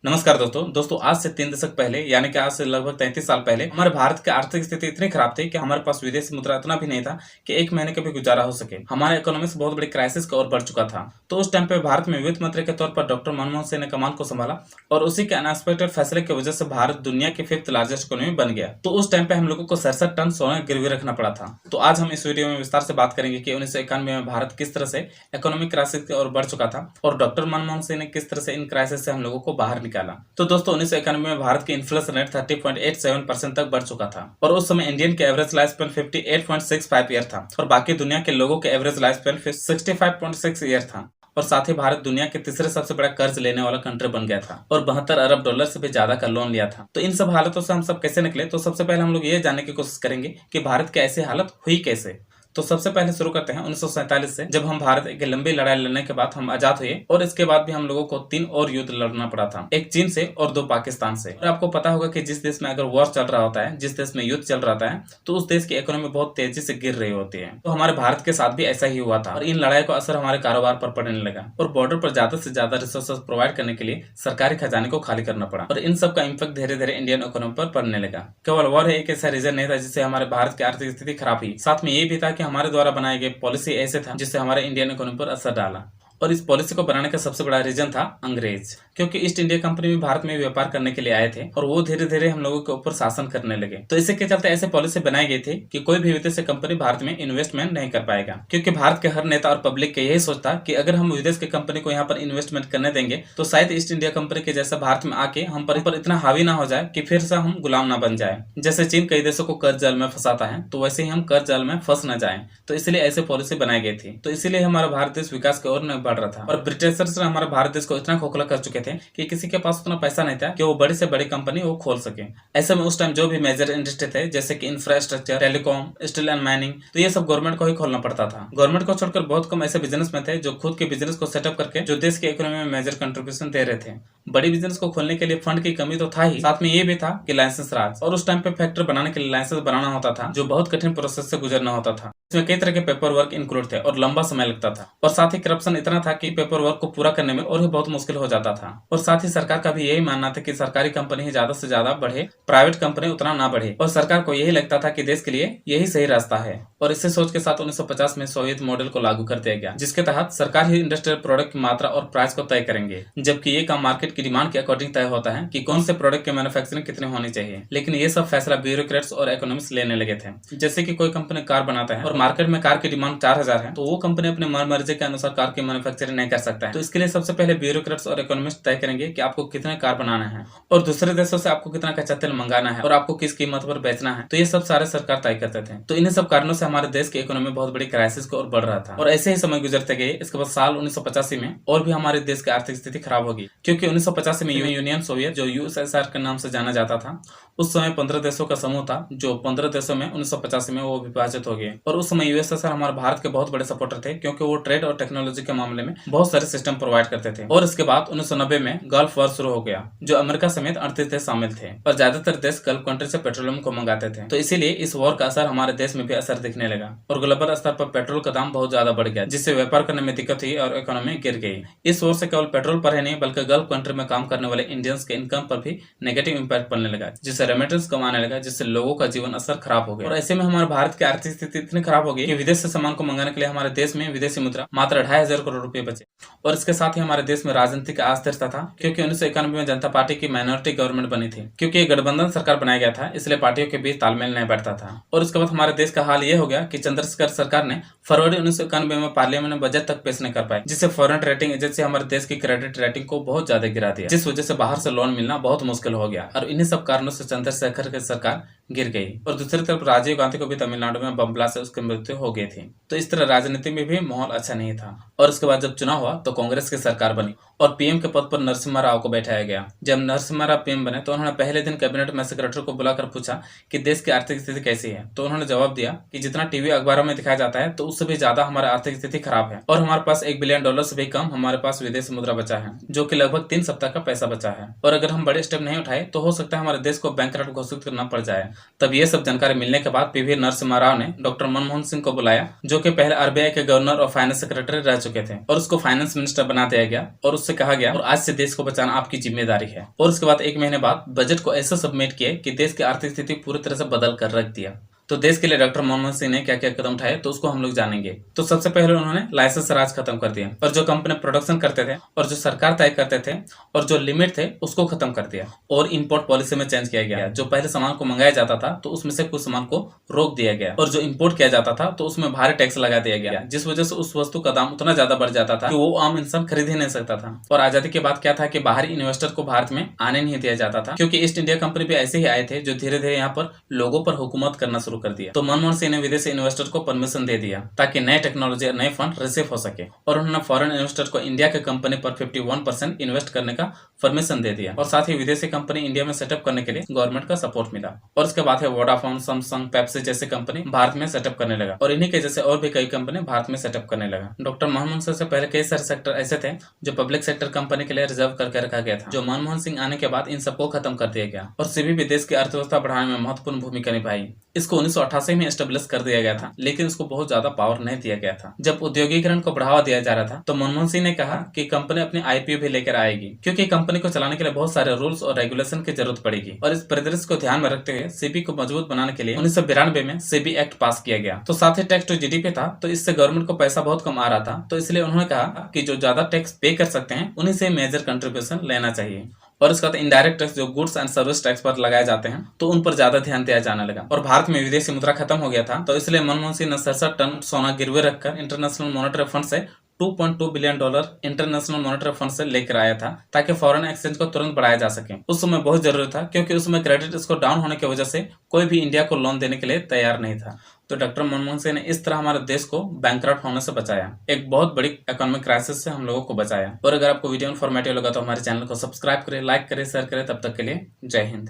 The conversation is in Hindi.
नमस्कार दोस्तों आज से 3 दशक पहले यानी कि आज से लगभग 33 साल पहले हमारे भारत की आर्थिक स्थिति इतनी खराब थी कि हमारे पास विदेशी मुद्रा इतना भी नहीं था कि एक महीने का भी गुजारा हो सके। हमारे इकोनॉमिक्स बहुत बड़ी क्राइसिस की ओर बढ़ चुका था। तो उस टाइम पे भारत में वित्त मंत्री के तौर पर डॉक्टर मनमोहन सिंह ने कमान को संभाला और उसी के अनएक्सपेक्टेड फैसले की वजह से भारत दुनिया की 5th लार्जेस्ट इकोनॉमी बन गया। तो उस टाइम पे हम लोगों को 67 टन सोना गिरवी रखना पड़ा था। तो आज हम इस वीडियो में विस्तार से बात करेंगे कि 1991 में भारत किस तरह से इकोनॉमिक क्राइसिस की ओर बढ़ चुका था और डॉक्टर मनमोहन सिंह ने किस तरह से इन क्राइसिस से हम लोगों को बाहर निकाला। तो दोस्तों 1991 में भारत की इन्फ्लेशन रेट 30.87% तक बढ़ चुका था और उस समय इंडियन के एवरेज लाइफ स्पैन 58.65 ईयर था और बाकी दुनिया के लोगों के एवरेज लाइफ स्पैन 65.6 ईयर था। और साथ ही भारत दुनिया के तीसरे सबसे बड़ा कर्ज लेने वाला कंट्री बन गया था और 72 अरब डॉलर से भी ज्यादा का लोन लिया था। तो इन सब हालतों से हम सब कैसे निकले, तो सबसे पहले हम लोग ये जानने की कोशिश करेंगे कि भारत की ऐसी हालत हुई कैसे। तो सबसे पहले शुरू करते हैं 1947 से, जब हम भारत एक लंबी लड़ाई लड़ने के बाद हम आजाद हुए और इसके बाद भी हम लोगों को 3 और युद्ध लड़ना पड़ा था, एक चीन से और 2 पाकिस्तान से। और आपको पता होगा कि जिस देश में अगर वॉर चल रहा होता है, जिस देश में युद्ध चल रहा है, तो उस देश की इकोनॉमी बहुत तेजी से गिर रही होती है। तो हमारे भारत के साथ भी ऐसा ही हुआ था और इन लड़ाई का असर हमारे कारोबार पर पड़ने लगा और बॉर्डर पर ज्यादा से ज्यादा रिसोर्सेज प्रोवाइड करने के लिए सरकारी खजाने को खाली करना पड़ा और इन सब का इम्पैक्ट धीरे धीरे इंडियन इकोनॉमी पर पड़ने लगा। केवल वॉर एक ऐसा रीजन नहीं था जिससे हमारे भारत की आर्थिक स्थिति खराब हुई, साथ में ये भी था कि हमारे द्वारा बनाए गए पॉलिसी ऐसे था जिससे हमारे इंडियन इकोनॉमी पर असर डाला। और इस पॉलिसी को बनाने का सबसे बड़ा रीजन था अंग्रेज, क्योंकि ईस्ट इंडिया कंपनी भी भारत में व्यापार करने के लिए आए थे और वो धीरे धीरे हम लोगों के ऊपर शासन करने लगे। तो इसी के चलते ऐसे पॉलिसी बनाई गई थी कि कोई भी विदेशी कंपनी भारत में इन्वेस्टमेंट नहीं कर पाएगा, क्योंकि भारत के हर नेता और पब्लिक के यही सोच था कि अगर हम विदेश की कंपनी को यहाँ पर इन्वेस्टमेंट करने देंगे तो शायद ईस्ट इंडिया कंपनी के जैसा भारत में आके हम पर इतना हावी ना हो जाए कि फिर से हम गुलाम ना बन जाए। जैसे चीन कई देशों को कर्ज जाल में फंसाता है, तो वैसे ही हम कर्ज जाल में फंस न जाए। तो इसलिए ऐसे पॉलिसी बनाई गई थी। तो इसीलिए हमारा भारत देश विकास की ओर न बढ़ रहा था और ब्रिटिशर्स ने हमारे भारत देश को इतना खोखला कर चुके थे कि किसी के पास उतना पैसा नहीं था कि वो बड़ी से बड़ी कंपनी वो खोल सके। ऐसे में उस टाइम जो भी मेजर इंडस्ट्री थे, जैसे कि infrastructure, telecom, steel and mining, तो ये सब गवर्नमेंट को ही खोलना पड़ता था। गवर्नमेंट को छोड़कर बहुत कम ऐसे बिजनेस में थे जो खुद के बिजनेस को सेटअप करके जो देश की इकोनॉमी में मेजर कंट्रीब्यूशन दे रहे थे। बड़ी बिजनेस को खोलने के लिए फंड की कमी तो था ही, साथ में ये भी था कि लाइसेंस राज, और उस टाइम पे फैक्ट्री बनाने के लिए लाइसेंस बनाना होता था जो बहुत कठिन प्रोसेस से गुजरना होता था। इसमें कई तरह के पेपर वर्क इंक्लूड थे और लंबा समय लगता था और साथ ही करप्शन इतना था कि पेपर वर्क को पूरा करने में और भी बहुत मुश्किल हो जाता था। और साथ ही सरकार का भी यही मानना था कि सरकारी कंपनी ही ज्यादा से ज्यादा बढ़े, प्राइवेट कंपनी उतना ना बढ़े, और सरकार को यही लगता था कि देश के लिए यही सही रास्ता है। और इसे सोच के साथ 1950 में सोवियत मॉडल को लागू कर दिया गया, जिसके तहत सरकार ही इंडस्ट्रियल प्रोडक्ट की मात्रा और प्राइस को तय करेंगे, जबकि ये काम मार्केट की डिमांड के अकॉर्डिंग तय होता है कि कौन से प्रोडक्ट की मैन्युफैक्चरिंग कितनी होनी चाहिए। लेकिन ये सब फैसला ब्यूरोक्रेट्स और इकोनॉमिस्ट लेने लगे थे। जैसे कि कोई कंपनी कार बनाता है और मार्केट में कार की डिमांड 4000 है, तो वो कंपनी अपने मन मर्जी के अनुसार कार की मैन्युफैक्चरिंग नहीं कर सकता है। तो इसके लिए सबसे पहले ब्यूरोक्रेट्स और इकोनॉमिस्ट तय करेंगे कि आपको कितने कार बनाना है और दूसरे देशों से आपको कितना कच्चा तेल मंगाना है और आपको किस कीमत पर बेचना है। तो ये सब सारे सरकार तय करते थे। तो इन्हीं सब कारणों से हमारे देश की इकोनॉमी बहुत बड़ी क्राइसिस की ओर बढ़ रहा था और ऐसे ही समय गुजरते गए। इसके बाद साल 1985 में और भी हमारे देश की आर्थिक स्थिति खराब होगी, क्योंकि 1985 में यूनियन सोवियत, जो यूएसएसआर के नाम से जाना जाता था, उस समय 15 देशों का समूह था, जो 15 देशों में 1985 में वो विभाजित हो गए। और उस समय यूएसएसआर हमारे भारत के बहुत बड़े सपोर्टर थे, क्योंकि वो ट्रेड और टेक्नोलॉजी के मामले में बहुत सारे सिस्टम प्रोवाइड करते थे। और इसके बाद 1990 में गल्फ वॉर शुरू हो गया, जो अमेरिका समेत 38 देश शामिल थे और ज्यादातर देश गल्फ कंट्री से पेट्रोलियम को मंगाते थे। तो इसीलिए इस वॉर का असर हमारे देश में भी असर दिखने लगा और ग्लोबल स्तर पर पेट्रोल का दाम बहुत ज्यादा बढ़ गया, जिससे व्यापार करने में दिक्कत हुई और इकोनॉमी गिर गई। इस वॉर से केवल पेट्रोल पर ही नहीं, बल्कि गल्फ कंट्री में काम करने वाले इंडियंस के इनकम पर भी नेगेटिव इंपैक्ट पड़ने लगा, जिससे रेमिटेंस कम आने लगा, जिससे लोगों का जीवन स्तर खराब हो गया। और ऐसे में हमारे भारत की आर्थिक स्थिति इतनी खराब हो गई कि विदेश से सामान को मंगाने के लिए हमारे देश में विदेशी मुद्रा मात्र 2500 करोड़ रुपए बचे। और इसके साथ ही हमारे देश में राजनीतिक अस्थिरता था, क्योंकि 1991 में जनता पार्टी की माइनॉरिटी गवर्नमेंट बनी थी। क्योंकि गठबंधन सरकार बनाया गया था, इसलिए पार्टियों के बीच तालमेल नहीं बैठता था। और उसके बाद हमारे देश का हाल ये हो गया कि चंद्रशेखर सरकार ने फरवरी 1991 में पार्लियामेंट में बजट तक पेश नहीं कर पाए, जिससे फॉरेन रेटिंग एजेंसी हमारे देश की क्रेडिट रेटिंग को बहुत ज्यादा गिरा दिया, जिस वजह से बाहर से लोन मिलना बहुत मुश्किल हो गया। और इन्हीं सब कारणों से चंद्रशेखर की सरकार गिर गई। और दूसरी तरफ राजीव गांधी को भी तमिलनाडु में बम ब्लास्ट से उसकी मृत्यु हो गई थी। तो इस तरह राजनीति में भी माहौल अच्छा नहीं था। और इसके बाद जब चुनाव हुआ तो कांग्रेस की सरकार बनी और पीएम के पद पर नरसिम्हा राव को बैठाया गया। जब नरसिम्हा राव पीएम बने तो उन्होंने पहले दिन कैबिनेट में सेक्रेटरी को बुलाकर पूछा कि देश की आर्थिक स्थिति कैसी है। तो उन्होंने जवाब दिया कि जितना टीवी अखबारों में दिखाया जाता है तो उससे भी ज्यादा हमारी आर्थिक स्थिति खराब है और हमारे पास $1 बिलियन से भी कम हमारे पास विदेशी मुद्रा बचा है, जो कि लगभग 3 सप्ताह का पैसा बचा है। और अगर हम बड़े स्टेप नहीं उठाए तो हो सकता है हमारे देश को बैंकरप्ट घोषित करना पड़ जाए। तब ये सब जानकारी मिलने के बाद पीवी नरसिम्हा राव ने डॉक्टर मनमोहन सिंह को बुलाया, जो कि पहले आरबीआई के गवर्नर और फाइनेंस सेक्रेटरी रह चुके थे, और उसको फाइनेंस मिनिस्टर बना दिया गया और उससे कहा गया और आज से देश को बचाना आपकी जिम्मेदारी है। और उसके बाद 1 महीने बाद बजट को ऐसा सबमिट किए कि देश की आर्थिक स्थिति पूरी तरह से बदल कर रख दिया। तो देश के लिए डॉक्टर मनमोहन सिंह ने क्या क्या कदम उठाए तो उसको हम लोग जानेंगे। तो सबसे पहले उन्होंने लाइसेंस राज खत्म कर दिया, और जो कंपनी प्रोडक्शन करते थे और जो सरकार तय करते थे और जो लिमिट थे उसको खत्म कर दिया। और इंपोर्ट पॉलिसी में चेंज किया गया, जो पहले सामान को मंगाया जाता था तो उसमें से कुछ सामान को रोक दिया गया, और जो इम्पोर्ट किया जाता था तो उसमें भारी टैक्स लगा दिया गया, जिस वजह से उस वस्तु का दाम उतना ज्यादा बढ़ जाता था कि वो आम इंसान खरीद ही नहीं सकता था। और आजादी के बाद क्या था कि बाहरी इन्वेस्टर को भारत में आने नहीं दिया जाता था, क्योंकि ईस्ट इंडिया कंपनी भी ऐसे ही आए थे जो धीरे धीरे यहाँ पर लोगों पर हुकूमत करना शुरू कर दिया। तो मनमोहन सिंह ने विदेशी इन्वेस्टर को परमिशन दे दिया ताकि नए टेक्नोलॉजी और नए फंड रिसीव हो सके, और उन्होंने फॉरेन इन्वेस्टर को इंडिया के कंपनी पर 51% इन्वेस्ट करने का परमिशन दे दिया, और साथ ही विदेशी कंपनी इंडिया में सेटअप करने के लिए गवर्नमेंट का सपोर्ट मिला। और उसके बाद है वोडाफोन, सैमसंग, पेप्सी जैसे कंपनी भारत में सेटअप करने लगा, और इन्हीं के जैसे और भी कई कंपनी भारत में सेटअप करने लगा। डॉक्टर मनमोहन सिंह से पहले कई सारे सेक्टर ऐसे थे जो पब्लिक सेक्टर कंपनी के लिए रिजर्व करके रखा गया था, जो मनमोहन सिंह आने के बाद इन सबको खत्म कर दिया गया, और सीबीबी देश की अर्थव्यवस्था बढ़ाने में महत्वपूर्ण भूमिका निभाई। इसको 1988 में एस्टेब्लिश कर दिया गया था, लेकिन इसको बहुत ज्यादा पावर नहीं दिया गया था। जब उद्योगीकरण को बढ़ावा दिया जा रहा था तो मनमोहन सिंह ने कहा कि कंपनी अपनी आईपीओ भी लेकर आएगी, क्योंकि कंपनी को चलाने के लिए बहुत सारे रूल्स और रेगुलेशन की जरूरत पड़ेगी। और इस परिदृश्य को ध्यान में रखते हुए सेबी को मजबूत बनाने के लिए 1992 में सेबी एक्ट पास किया गया। तो साथ ही टैक्स टू जीडीपी था, तो इससे गवर्नमेंट को पैसा बहुत कम आ रहा था, तो इसलिए उन्होंने कहा कि जो ज्यादा टैक्स पे कर सकते हैं उन्हीं से मेजर कंट्रीब्यूशन लेना चाहिए। और उसके बाद इनडायरेक्ट टैक्स जो गुड्स एंड सर्विस टैक्स पर लगाए जाते हैं तो उन पर ज्यादा ध्यान दिया जाने लगा। और भारत में विदेशी मुद्रा खत्म हो गया था, तो इसलिए मनमोहन सिंह ने 67 टन सोना गिरवे रखकर इंटरनेशनल मॉनेटरी फंड से $2.2 बिलियन इंटरनेशनल मॉनेटरी फंड से लेकर आया था, ताकि फॉरेन एक्सचेंज को तुरंत बढ़ाया जा सके। उस समय बहुत जरूरी था, क्योंकि उस समय क्रेडिट स्कोर डाउन होने की वजह से कोई भी इंडिया को लोन देने के लिए तैयार नहीं था। तो डॉक्टर मनमोहन सिंह ने इस तरह हमारे देश को बैंकरप्ट होने से बचाया, एक बहुत बड़ी इकोनॉमिक क्राइसिस से हम लोगों को बचाया। और अगर आपको वीडियो इन्फॉर्मेटिव लगा तो हमारे चैनल को सब्सक्राइब करें, लाइक करें, शेयर करें। तब तक के लिए जय हिंद।